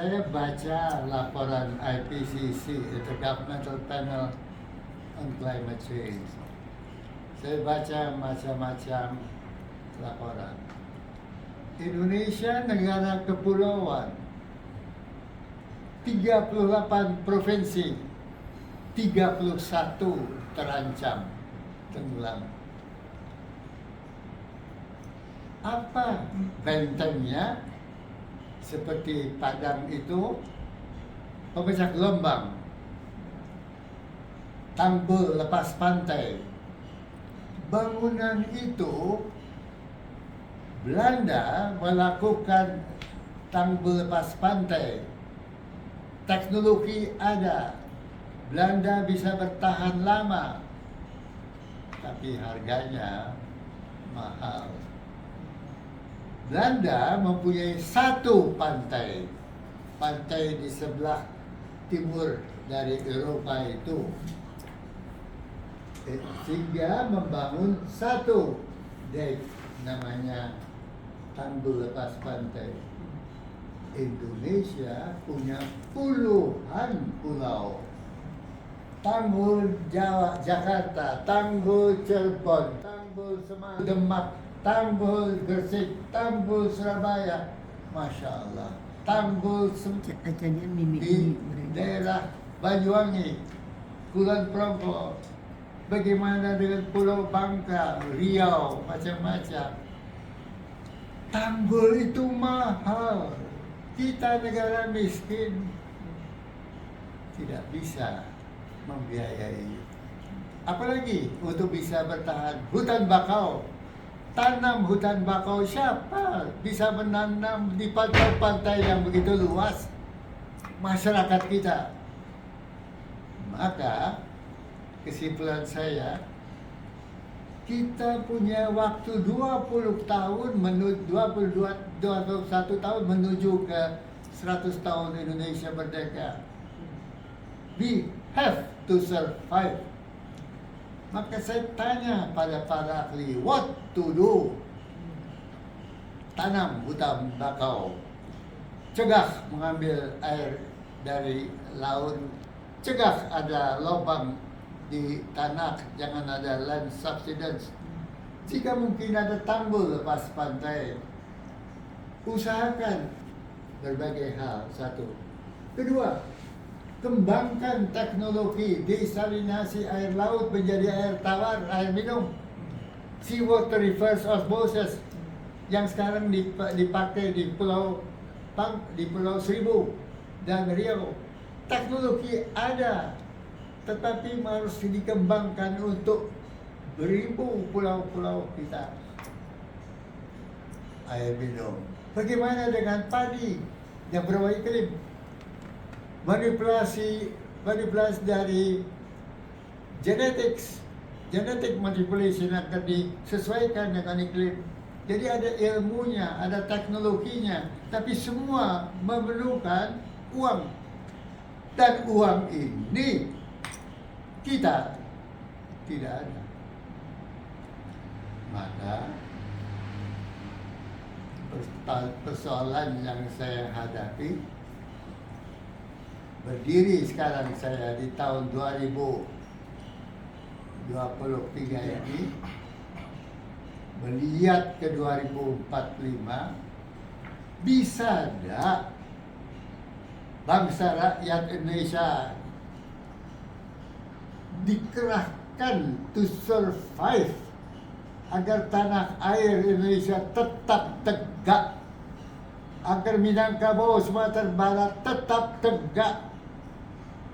Saya baca laporan IPCC, Intergovernmental Panel on Climate Change. Saya baca macam-macam laporan. Indonesia negara kepulauan, 38 provinsi, 31 terancam tenggelam. Apa bentengnya? Seperti Padang itu pemecah gelombang, tanggul lepas pantai. Bangunan itu Belanda melakukan tanggul lepas pantai. Teknologi ada, Belanda bisa bertahan lama, tapi harganya mahal. Belanda mempunyai satu pantai di sebelah timur dari Eropa itu, sehingga membangun satu dek namanya tanggul lepas pantai. Indonesia punya puluhan pulau, tanggul Jakarta, tanggul Cirebon, tanggul Semarang, Demak, tanggul Gresik, tanggul Surabaya, Masya Allah, tanggul di daerah Banyuwangi, Kulon Progo, bagaimana dengan Pulau Bangka, Riau, macam-macam. Tanggul itu mahal, kita negara miskin tidak bisa membiayai. Apalagi untuk bisa bertahan. Hutan bakau, tanam hutan bakau, siapa bisa menanam di pantai-pantai yang begitu luas? Masyarakat kita. Maka kesimpulan saya, kita punya waktu 20 tahun, 21 tahun menuju ke 100 tahun Indonesia merdeka. We have to survive. Maka saya tanya pada para ahli, what to do? Tanam hutan bakau, cegah mengambil air dari laut, cegah ada lubang di tanah, jangan ada land subsidence. Jika mungkin ada tanggul lepas pantai, usahakan berbagai hal. Satu. Kedua, kembangkan teknologi desalinasi air laut menjadi air tawar, air minum. Seawater reverse osmosis yang sekarang dipakai di Pulau Seribu dan Riau. Teknologi ada, tetapi harus dikembangkan untuk beribu pulau-pulau kita. Air minum. Bagaimana dengan padi yang berubah iklim? Manipulasi dari genetic manipulation akan disesuaikan dengan iklim. Jadi ada ilmunya, ada teknologinya, tapi semua memerlukan uang. Dan uang ini kita tidak ada. Maka persoalan yang saya hadapi, berdiri sekarang saya di tahun 2023 ini, melihat ke 2045, bisa tidak bangsa rakyat Indonesia dikerahkan to survive agar tanah air Indonesia tetap tegak, agar Minangkabau, Sumatera Barat tetap tegak.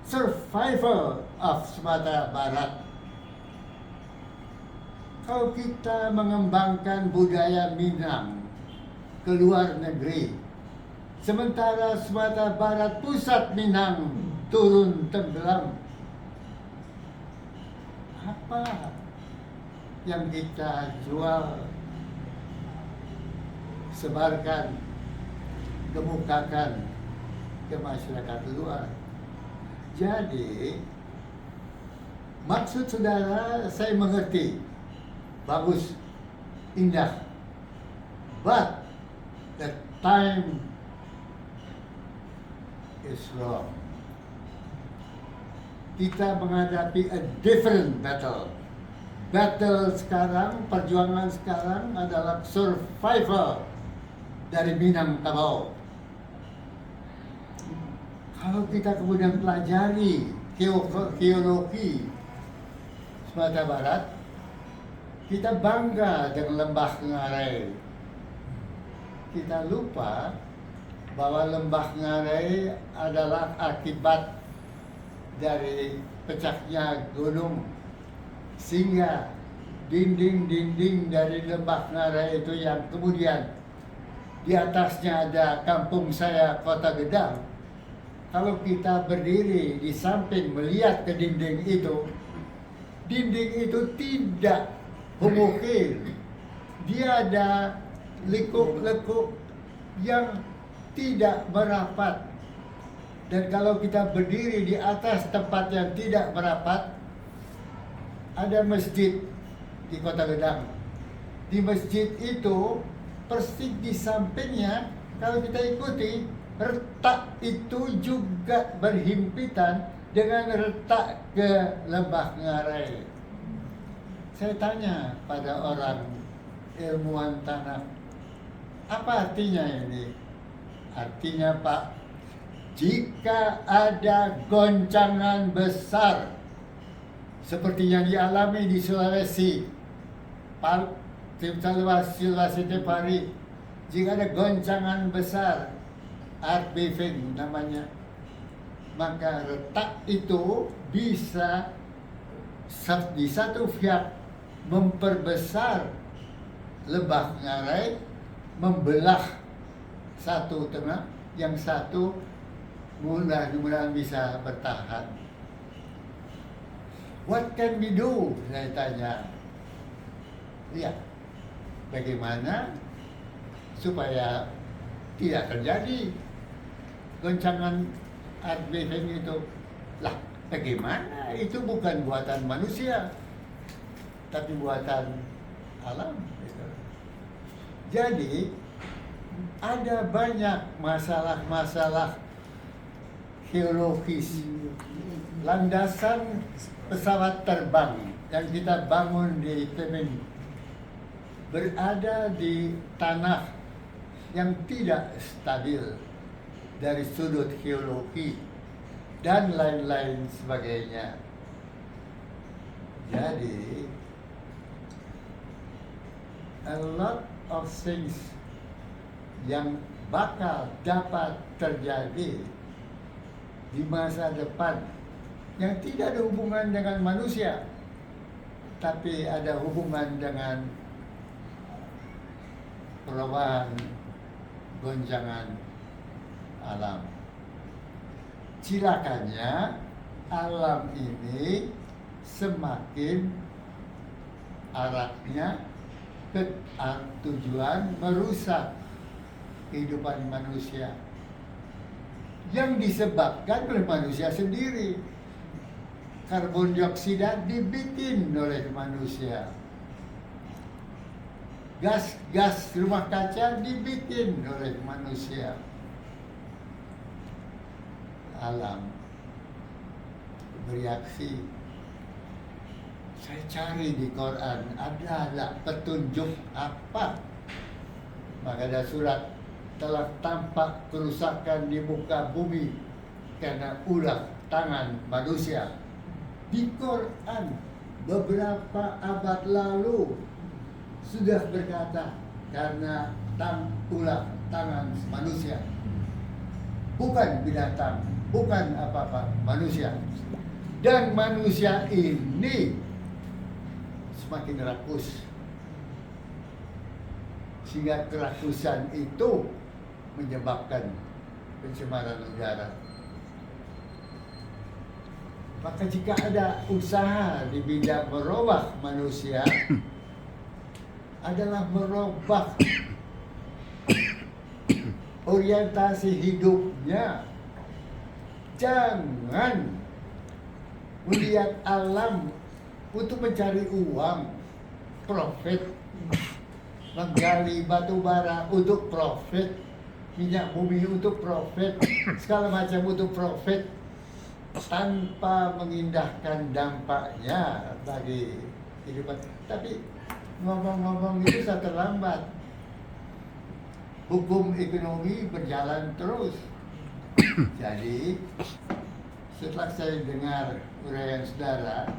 Survival of Sumatera Barat. Kalau kita mengembangkan budaya Minang ke luar negeri, sementara Sumatera Barat, pusat Minang turun tenggelam, apa yang kita jual, sebarkan, kemukakan ke masyarakat luar? Jadi, maksud saudara saya mengerti, bagus, indah, but the time is wrong. Kita menghadapi a different battle. Battle sekarang, perjuangan sekarang adalah survival dari Minangkabau. Kalau kita kemudian pelajari geologi Sumatera Barat, kita bangga dengan lembah Ngarai. Kita lupa bahwa lembah Ngarai adalah akibat dari pecahnya gunung, sehingga dinding-dinding dari lembah Ngarai itu yang kemudian di atasnya ada kampung saya Kota Gedang. Kalau kita berdiri di samping melihat ke dinding itu tidak homogen. Dia ada lekuk-lekuk yang tidak merapat. Dan kalau kita berdiri di atas tempat yang tidak merapat, ada masjid di Kota Gedang. Di masjid itu, persis di sampingnya, kalau kita ikuti, retak itu juga berhimpitan dengan retak ke lembah Ngarai. Saya tanya pada orang ilmuwan tanah, apa artinya ini? Artinya Pak, jika ada goncangan besar seperti yang dialami di Sulawesi Tepari, jika ada goncangan besar, earthquake namanya, maka retak itu bisa di satu pihak memperbesar lembah Ngarai, membelah satu tengah, yang satu mudah-mudahan bisa bertahan. What can we do? Saya tanya. Ya, bagaimana supaya tidak terjadi goncangan earthquake itu? Lah, bagaimana? Itu bukan buatan manusia, tapi buatan alam. Jadi ada banyak masalah-masalah geologis. Landasan pesawat terbang yang kita bangun di Kemin berada di tanah yang tidak stabil dari sudut geologi dan lain-lain sebagainya. Jadi a lot of things yang bakal dapat terjadi di masa depan yang tidak ada hubungan dengan manusia, tapi ada hubungan dengan perubahan goncangan alam. Cilakanya alam ini semakin arahnya ke tujuan merusak kehidupan manusia yang disebabkan oleh manusia sendiri. Karbon dioksida dibikin oleh manusia. Gas rumah kaca dibikin oleh manusia. Alam bereaksi. Saya cari di Quran, ada petunjuk apa? Maka ada surat, telah tampak kerusakan di muka bumi karena ulah tangan manusia. Di Quran beberapa abad lalu sudah berkata karena ulah tangan manusia, bukan binatang, bukan apa-apa, manusia. Dan manusia ini semakin rakus, sehingga kerakusan itu menyebabkan pencemaran udara. Maka jika ada usaha di bidang merubah manusia, adalah merubah orientasi hidupnya. Jangan melihat alam untuk mencari uang, profit, menggali batu bara untuk profit, minyak bumi untuk profit, segala macam untuk profit, tanpa mengindahkan dampaknya bagi kehidupan. Tapi ngomong-ngomong itu sudah terlambat. Hukum ekonomi berjalan terus. Jadi setelah saya dengar uraian saudara,